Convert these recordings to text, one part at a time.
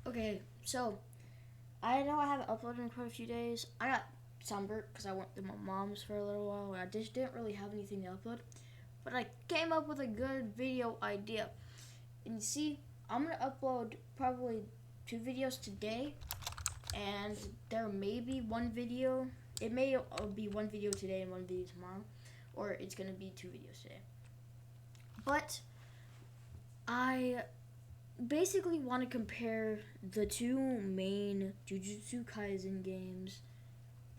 Okay, so I know I haven't uploaded in quite a few days. I got sunburnt because I went to my mom's for a little while. I just didn't really have anything to upload, but I came up with a good video idea. And you see, I'm gonna upload probably 2 videos today, and there may be one video. It may be one video today and one video tomorrow, or it's gonna be 2 videos today. But I basically want to compare the two main Jujutsu Kaisen games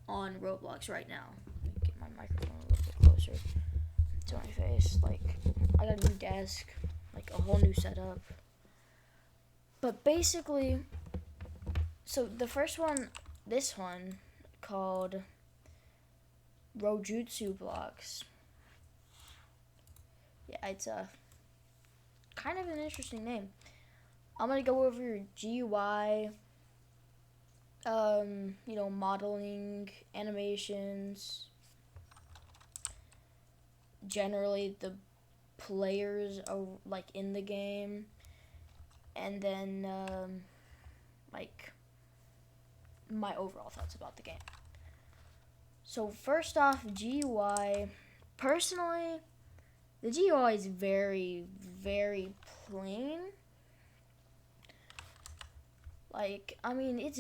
on Roblox right now. Let me get my microphone a little bit closer to my face. Like, I got a new desk, like a whole new setup. But basically, so the first one, this one, called Rojutsu Blox. Yeah, it's a kind of an interesting name. I'm gonna go over your GUI, modeling, animations, generally the players are like in the game, and then like my overall thoughts about the game. So first off, GUI. Personally, the GUI is very, very plain. Like, I mean, it's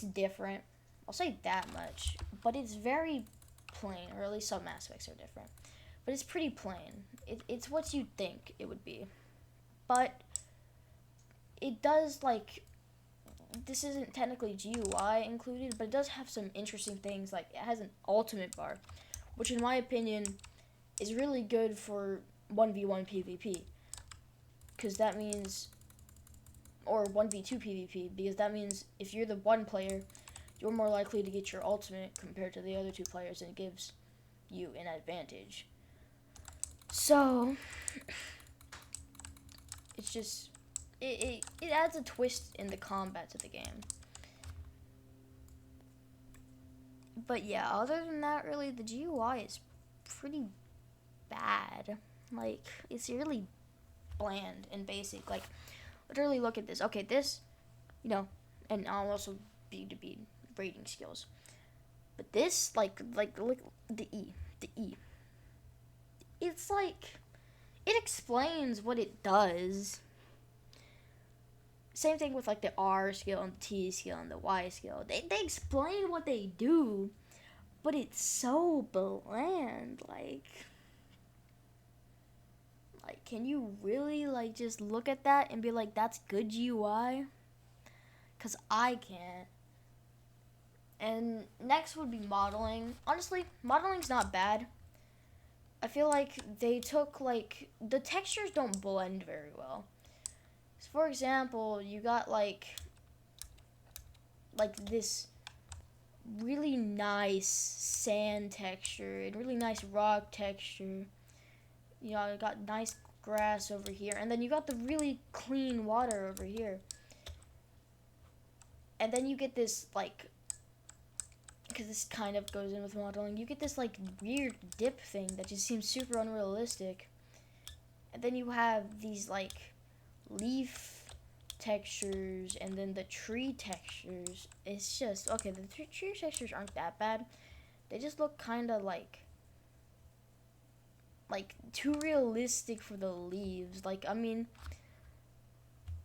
different. I'll say that much, but it's very plain, or at least some aspects are different. But it's pretty plain. It's what you'd think it would be. But it does, like, this isn't technically GUI included, but it does have some interesting things. Like, it has an ultimate bar, which in my opinion is really good for 1v1 PvP. Because that means, or 1v2 PvP, because that means if you're the one player, you're more likely to get your ultimate compared to the other two players, and it gives you an advantage. So, it's just, it adds a twist in the combat to the game. But yeah, other than that, really, the GUI is pretty bad. Like, it's really bland and basic. Like, literally look at this. Okay, this, and I'll also be rating skills. But this, look, the E. It's like, it explains what it does. Same thing with like the R skill and the T skill and the Y skill. They explain what they do, but it's so bland. Like, can you really like just look at that and be like, that's good GUI? Cause I can't. And next would be modeling. Honestly, modeling's not bad. I feel like they took like the textures don't blend very well. So for example, you got like this really nice sand texture and really nice rock texture. You got nice grass over here, and then you got the really clean water over here. And then you get this like, because this kind of goes in with modeling, you get this like weird dip thing that just seems super unrealistic. And then you have these like leaf textures and then the tree textures. It's just, okay, the tree textures aren't that bad. They just look kind of like too realistic for the leaves. Like, I mean,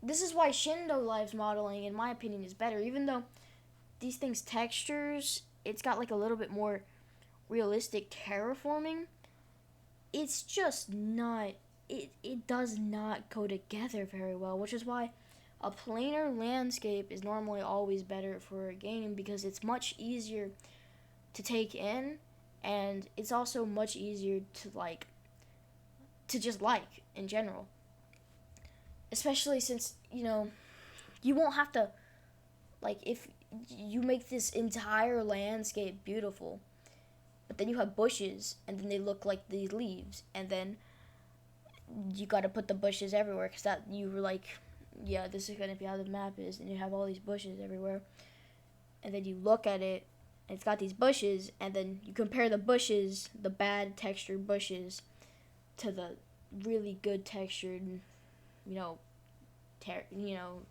this is why Shindo Live's modeling, in my opinion, is better. Even though these things textures, it's got like a little bit more realistic terraforming. It's just not, it does not go together very well, which is why a planar landscape is normally always better for a game, because it's much easier to take in, and it's also much easier to just like in general. Especially since, you won't have to, like, if you make this entire landscape beautiful, but then you have bushes, and then they look like these leaves, and then you gotta put the bushes everywhere, because that, you were like, yeah, this is gonna be how the map is, and you have all these bushes everywhere, and then you look at it, and it's got these bushes, and then you compare the bushes, the bad textured bushes, to the really good textured,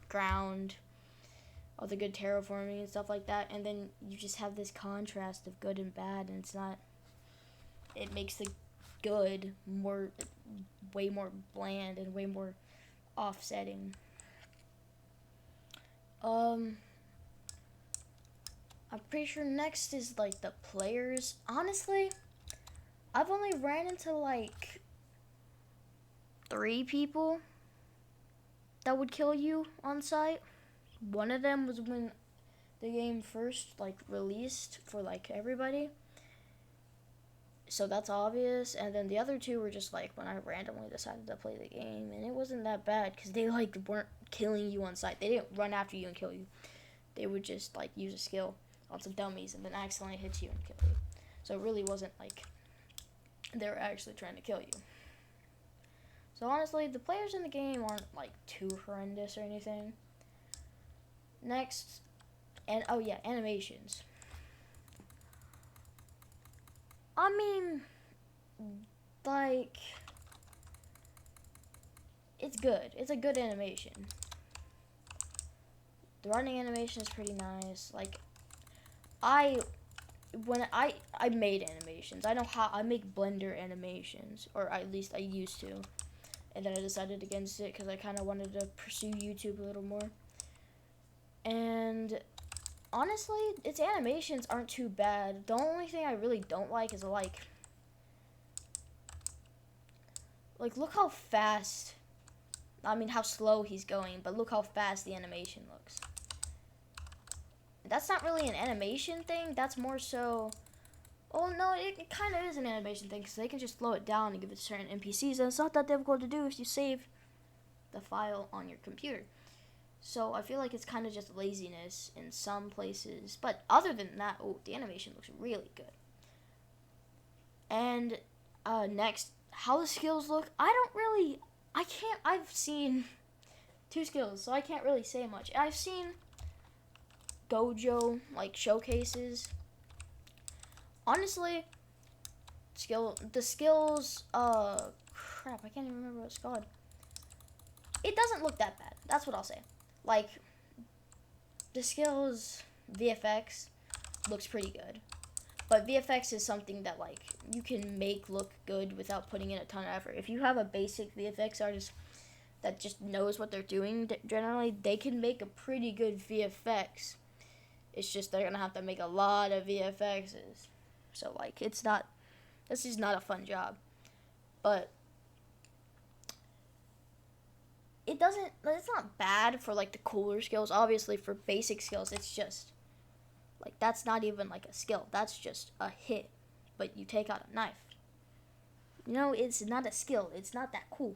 ground. all the good terraforming and stuff like that, and then you just have this contrast of good and bad, and it's not. It makes the good way more bland and way more offsetting. I'm pretty sure next is like the players. Honestly, I've only ran into like 3 people that would kill you on site. One of them was when the game first like released for like everybody. So that's obvious. And then the other 2 were just like when I randomly decided to play the game, and it wasn't that bad because they like weren't killing you on sight. They didn't run after you and kill you. They would just like use a skill on some dummies and then accidentally hit you and kill you. So it really wasn't like they were actually trying to kill you. So honestly, the players in the game aren't like too horrendous or anything. Next, and oh yeah, animations. I mean, like, it's good. It's a good animation. The running animation is pretty nice. Like, I made animations. I know how I make Blender animations, or at least I used to. And then I decided against it because I kind of wanted to pursue YouTube a little more. And honestly, its animations aren't too bad. The only thing I really don't like is like look how fast, I mean how slow he's going, but look how fast the animation looks. That's not really an animation thing, that's more so, oh no, it kind of is an animation thing because they can just slow it down and give it to certain NPCs, and it's not that difficult to do if you save the file on your computer. So I feel like it's kind of just laziness in some places. But other than that, oh, the animation looks really good. And next, how the skills look. I've seen 2 skills, so I can't really say much. I've seen Gojo, like, showcases. Honestly, the skills, crap, I can't even remember what it's called. It doesn't look that bad. That's what I'll say. Like, the skills, VFX, looks pretty good. But VFX is something that, like, you can make look good without putting in a ton of effort. If you have a basic VFX artist that just knows what they're doing, generally, they can make a pretty good VFX. It's just they're going to have to make a lot of VFXs. So, like, this is not a fun job. But it's not bad for like the cooler skills. Obviously for basic skills, it's just like, that's not even like a skill, that's just a hit, but you take out a knife. You know, it's not a skill, it's not that cool.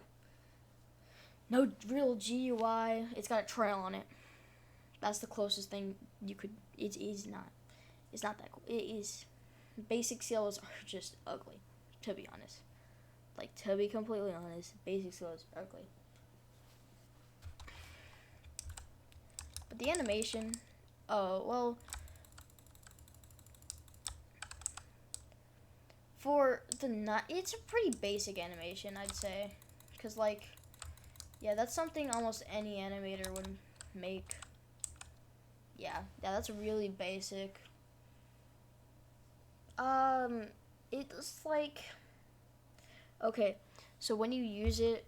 No real GUI, it's got a trail on it. That's the closest thing you could, it's not that cool. It is, basic skills are just ugly, to be honest. Like, to be completely honest, basic skills are ugly. But the animation, well, it's a pretty basic animation, I'd say. Because, like, yeah, that's something almost any animator would make. Yeah, that's really basic. It's like, okay, so when you use it,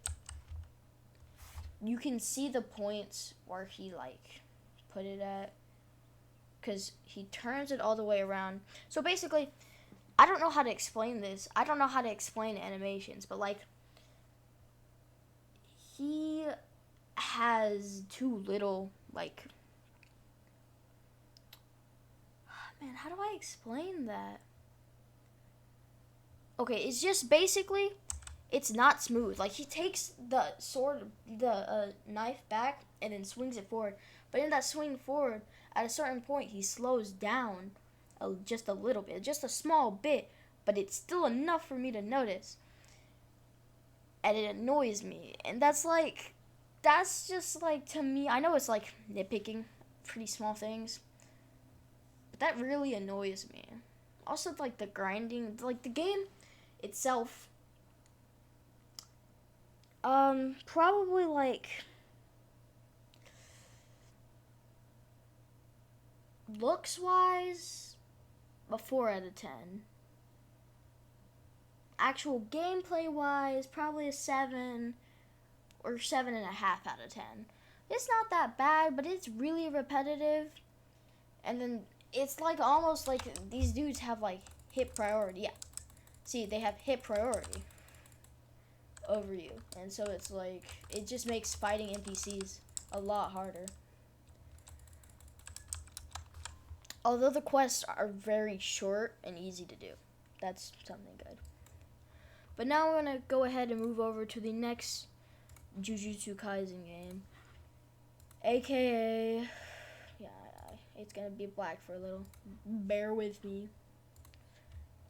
you can see the points where he, like, put it at, because he turns it all the way around. So basically, I don't know how to explain this. I don't know how to explain animations, but, like, he has too little, like, man, how do I explain that? Okay, it's just basically, it's not smooth. Like, he takes the knife back and then swings it forward. But in that swing forward, at a certain point, he slows down just a little bit, just a small bit, but it's still enough for me to notice. And it annoys me. And that's just like, to me, I know it's like nitpicking pretty small things, but that really annoys me. Also, like, the grinding, like, the game itself, probably like, looks wise, a 4 out of 10. Actual gameplay wise, probably a 7 or 7.5 out of 10. It's not that bad, but it's really repetitive. And then it's like almost like these dudes have like hit priority. Yeah. See, they have hit priority over you. And so it's like, it just makes fighting NPCs a lot harder. Although the quests are very short and easy to do. That's something good. But now we're going to go ahead and move over to the next Jujutsu Kaisen game. AKA, yeah, it's going to be black for a little. Bear with me.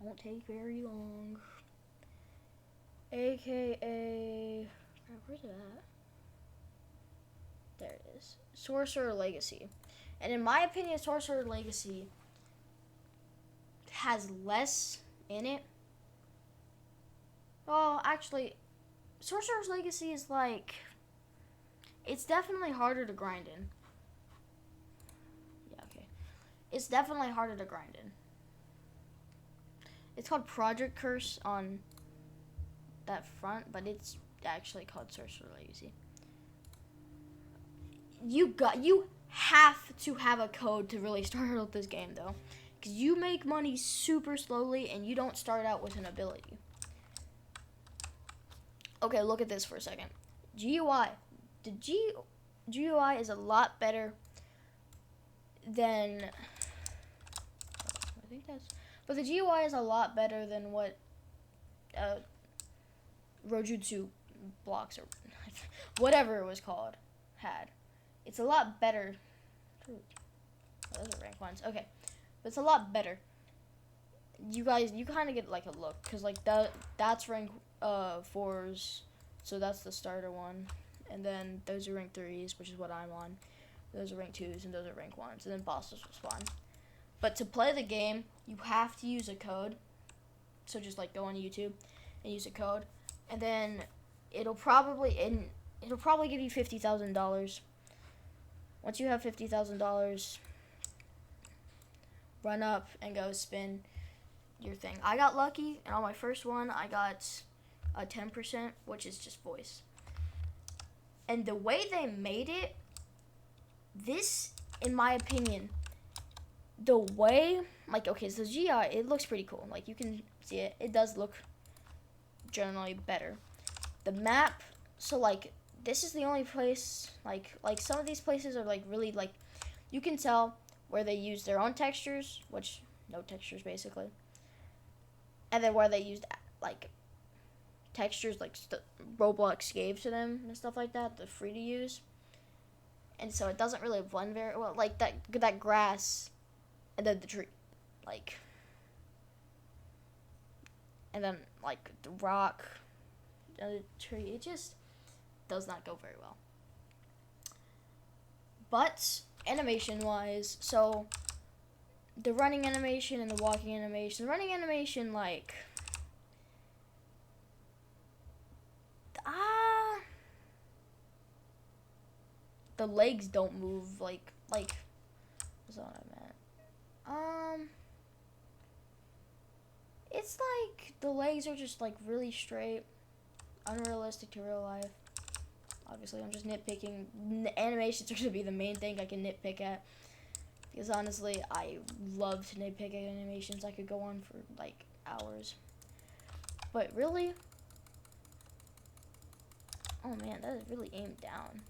Won't take very long. AKA, where's it at? There it is. Sorcerer Legacy. And in my opinion, Sorcerer Legacy has less in it. Well, actually, Sorcerer's Legacy is like, it's definitely harder to grind in. Yeah, okay. It's definitely harder to grind in. It's called Project Curse on that front, but it's actually called Sorcerer Legacy. You have to have a code to really start out this game, though. Because you make money super slowly, and you don't start out with an ability. Okay, look at this for a second. GUI. The GUI is a lot better than... I think that's... But the GUI is a lot better than what Rojutsu Blox, or whatever it was called, had. It's a lot better. Ooh. Oh, those are rank ones. Okay. But it's a lot better. You guys, you kind of get like a look. Because like that's rank 4s. So that's the starter one. And then those are rank 3s, which is what I'm on. Those are rank 2s, and those are rank 1s. And then bosses will spawn. But to play the game, you have to use a code. So just like go on YouTube and use a code. And then it'll probably give you $50,000. Once you have $50,000, run up and go spin your thing. I got lucky, and on my first one, I got a 10%, which is just voice. And the way they made it, this, in my opinion, the way, like, okay, so GI, it looks pretty cool. Like, you can see it. It does look generally better. The map, so, like, this is the only place, like some of these places are, like, really, like, you can tell where they use their own textures, which, no textures, basically. And then where they used, like, textures, like, Roblox gave to them and stuff like that, they're free to use. And so it doesn't really blend very well, like, that grass, and then the tree, like, and then, like, the rock, and the tree, it just does not go very well. But animation wise, so the running animation and the walking animation, the running animation, like, the legs don't move like what's what I meant. It's like the legs are just like really straight, unrealistic to real life. Obviously, I'm just nitpicking. Animations are going to be the main thing I can nitpick at. Because honestly, I love to nitpick at animations. I could go on for like hours. But really, oh man, that is really aimed down.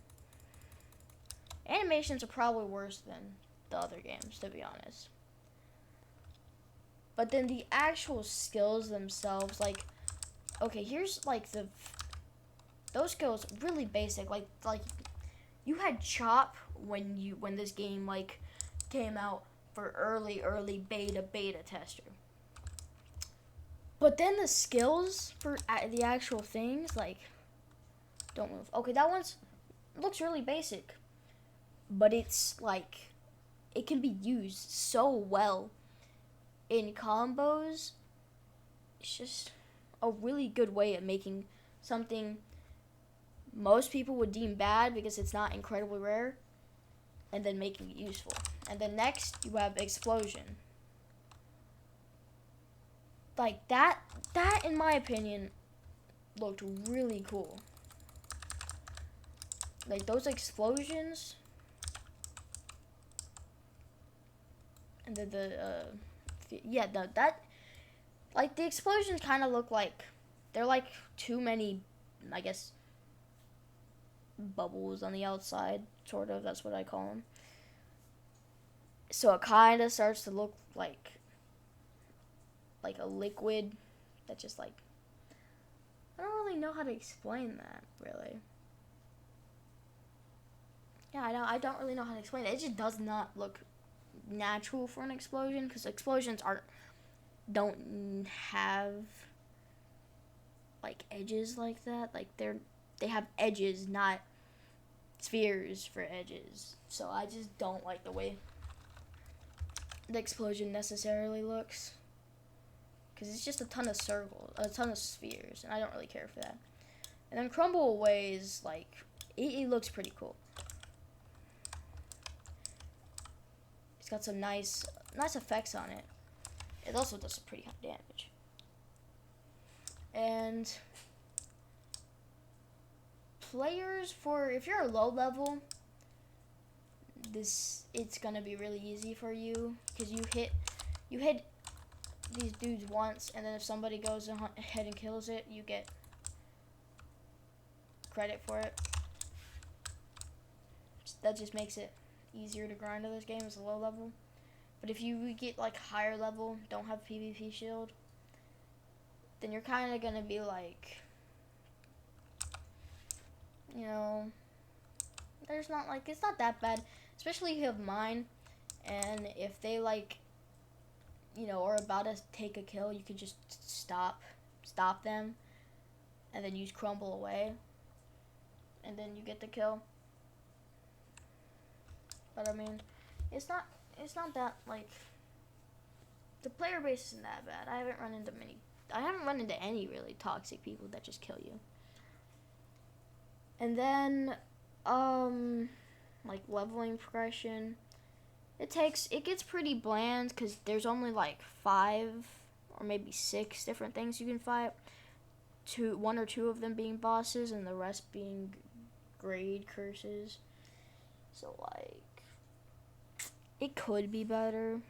Animations are probably worse than the other games, to be honest. But then the actual skills themselves, like, okay, here's like those skills really basic. Like you had chop when this game like came out for early beta tester. But then the skills for the actual things, like, don't move. Okay, that one's looks really basic, but it's like it can be used so well in combos. It's just a really good way of making something most people would deem bad because it's not incredibly rare, and then making it useful. And then next, you have explosion. Like, that in my opinion, looked really cool. Like, those explosions, and then that, like, the explosions kind of look like, they're like too many, I guess, bubbles on the outside, sort of, that's what I call them. So it kind of starts to look like a liquid that just, like, I don't really know how to explain that, really. Yeah, I don't really know how to explain it. It just does not look natural for an explosion, because explosions don't have, like, edges like that. Like, they have edges, not spheres for edges. So I just don't like the way the explosion necessarily looks, because it's just a ton of circles, a ton of spheres, and I don't really care for that. And then crumble away is, like, it looks pretty cool. It's got some nice effects on it. It also does some pretty high damage. And players, if you're a low level, it's gonna be really easy for you, because you hit these dudes once, and then if somebody goes ahead and kills it, you get credit for it. That just makes it easier to grind to this game as a low level. But if you get, like, higher level, don't have PvP shield, then you're kind of gonna be like, you know, it's not that bad, especially if you have mine, and if they, like, you know, are about to take a kill, you can just stop them, and then use crumble away, and then you get the kill. But I mean, it's not that, like, the player base isn't that bad. I haven't run into any really toxic people that just kill you. And then, like, leveling progression, it gets pretty bland, because there's only, like, 5 or maybe 6 different things you can fight. 1 or 2 of them being bosses, and the rest being grade curses. So, like, it could be better,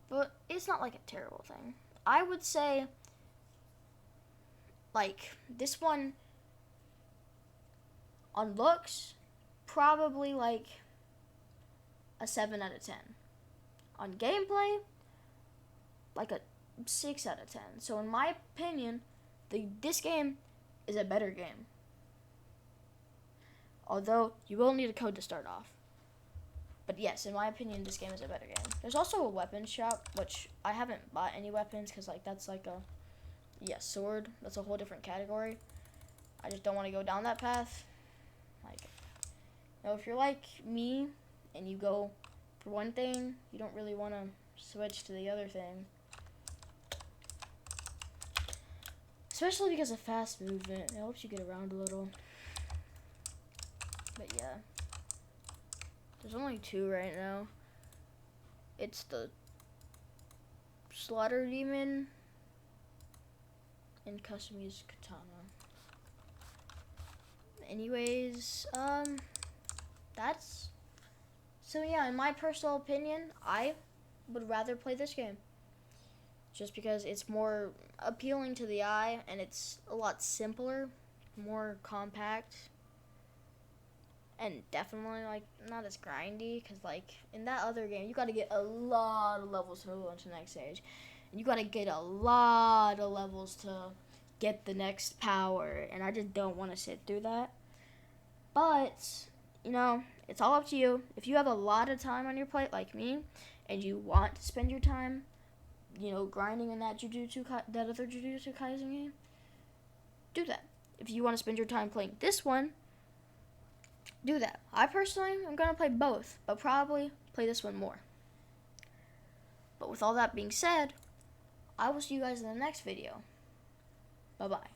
but it's not, like, a terrible thing. I would say, like, this one on looks, probably, like, a 7 out of 10. On gameplay, like a 6 out of 10. So in my opinion, this game is a better game. Although, you will need a code to start off. But yes, in my opinion, this game is a better game. There's also a weapons shop, which I haven't bought any weapons, because, like, that's like sword. That's a whole different category. I just don't want to go down that path. Like, you know, if you're like me, and you go for one thing, you don't really want to switch to the other thing. Especially because of fast movement. It helps you get around a little. But yeah. There's only 2 right now. It's the Slaughter Demon and custom use katana. Anyways, so yeah, in my personal opinion, I would rather play this game. Just because it's more appealing to the eye, and it's a lot simpler, more compact. And definitely, like, not as grindy, because, like, in that other game, you got to get a lot of levels to move on to the next stage. And you got to get a lot of levels to get the next power, and I just don't want to sit through that. But, you know, it's all up to you. If you have a lot of time on your plate, like me, and you want to spend your time, you know, grinding in that other Jujutsu Kaisen game, do that. If you want to spend your time playing this one, do that. I personally am going to play both, but probably play this one more. But with all that being said, I will see you guys in the next video. Bye-bye.